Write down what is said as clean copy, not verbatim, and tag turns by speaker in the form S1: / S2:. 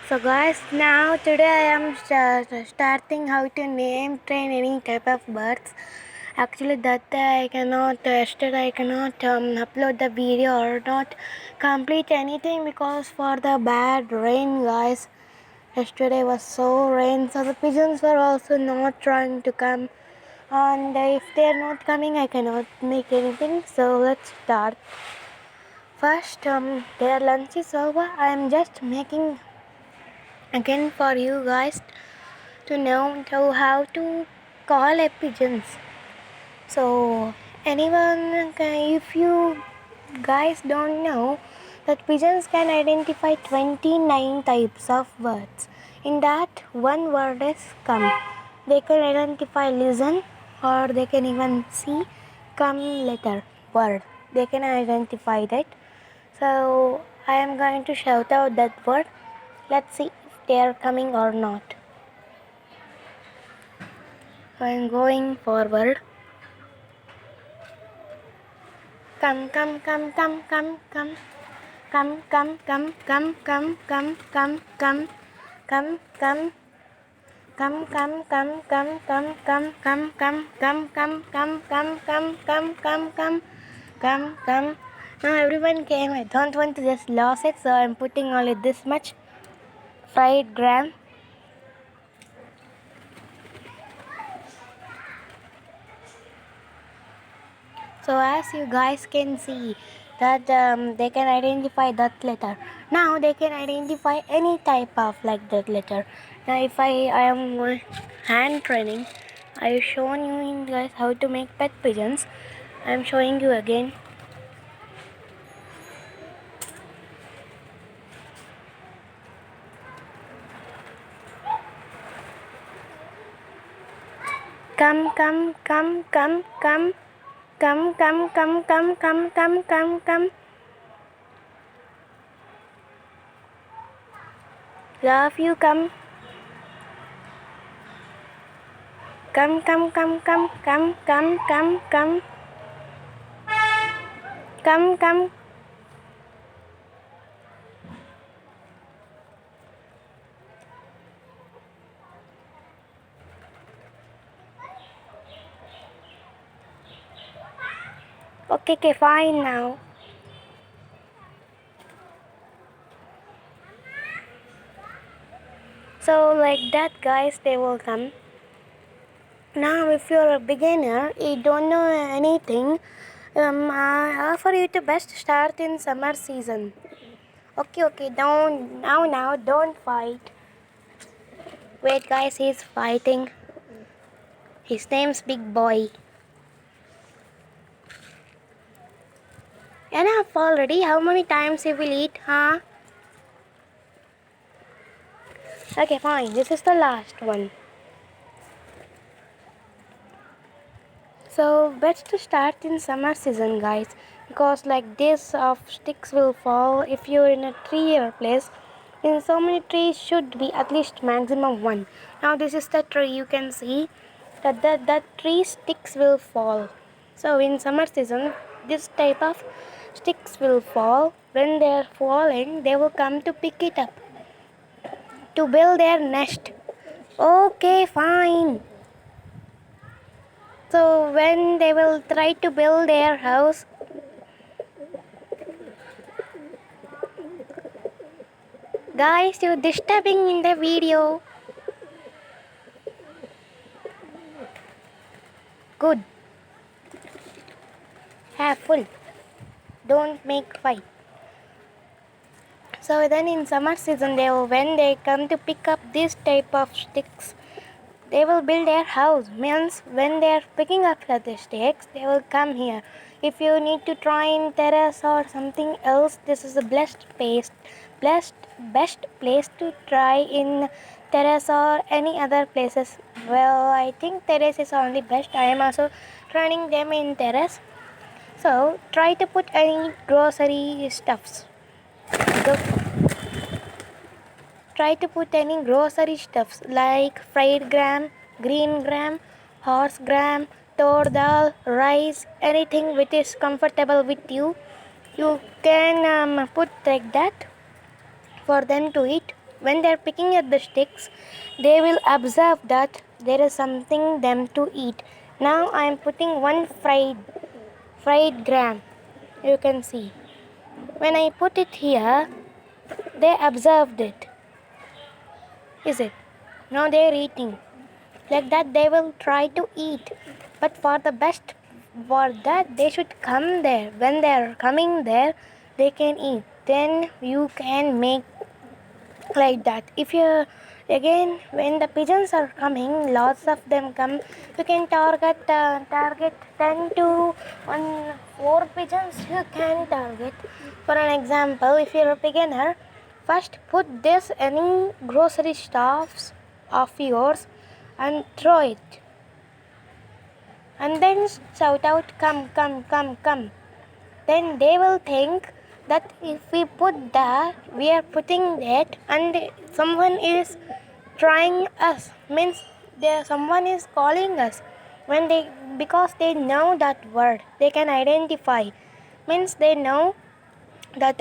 S1: So guys, now today I am starting how to train any type of birds. Actually that day I cannot, yesterday I cannot upload the video or not complete anything because for the bad rain guys. Yesterday was so rain, so the pigeons were also not trying to come, and if they are not coming I cannot make anything. So let's start. First their lunch is over. I am just making again for you guys to know how to call a pigeons. So anyone if you guys don't know that pigeons can identify 29 types of words. In that one word is come. They can identify listen, or they can even see come letter word. They can identify that. So I am going to shout out that word. Let's see if they are coming or not. I am going forward. Come, come, come, come, come, come. Come, come, come, come, come, come, come, come, come, come. Come, come, come, come, come, come, come, come, come, come, come, come, come, come, come, come, come. Now everyone came. I don't want to just lose it, so I'm putting only this much fried gram. So as you guys can see that they can identify that letter. Now they can identify any type of like that letter. Now if I am hand training, I have shown you guys how to make pet pigeons. I am showing you again. Come, come, come, come, come, come, come, come, come, come, come, come, come. Love you, come. Come, come, come, come, come, come, come, come. Come, come. Okay, fine now. So like that guys, they will come. Now if you're a beginner, you don't know anything, I offer you to best start in summer season. Okay, don't fight. Wait guys, he's fighting. His name's Big Boy. Enough already, how many times he will eat, huh? Okay fine, this is the last one. So best to start in summer season guys, because like this of sticks will fall if you're in a tree or place. In so many trees should be at least maximum one. Now this is the tree, you can see that tree sticks will fall. So in summer season this type of sticks will fall. When they are falling they will come to pick it up to build their nest. Okay fine. So when they will try to build their house, guys, you're disturbing in the video. Good. Have full. Don't make fight. So then in summer season, when they come to pick up this type of sticks, they will build their house. Means when they are picking up the sticks, they will come here. If you need to try in terrace or something else, this is the best place to try in terrace or any other places. Well, I think terrace is only best. I am also trying them in terrace. So try to put any grocery stuffs. So, try to put any grocery stuffs like fried gram, green gram, horse gram, tur dal, rice, anything which is comfortable with you. You can put like that for them to eat. when they're picking at the sticks, they will observe that there is something them to eat. Now I am putting one fried gram. You can see. When I put it here, they observed it. Is it? Now they're eating. Like that they will try to eat. But for that they should come there. When they're coming there, they can eat. Then you can make like that. If you again when the pigeons are coming, lots of them come, you can target 10 to 4 pigeons you can target. For an example, if you're a beginner, first put this any grocery stuffs of yours and throw it, and then shout out, come, come, come, come. Then they will think that if we put that, we are putting that, and someone is trying us, means there someone is calling us. When they, because they know that word, they can identify, means they know that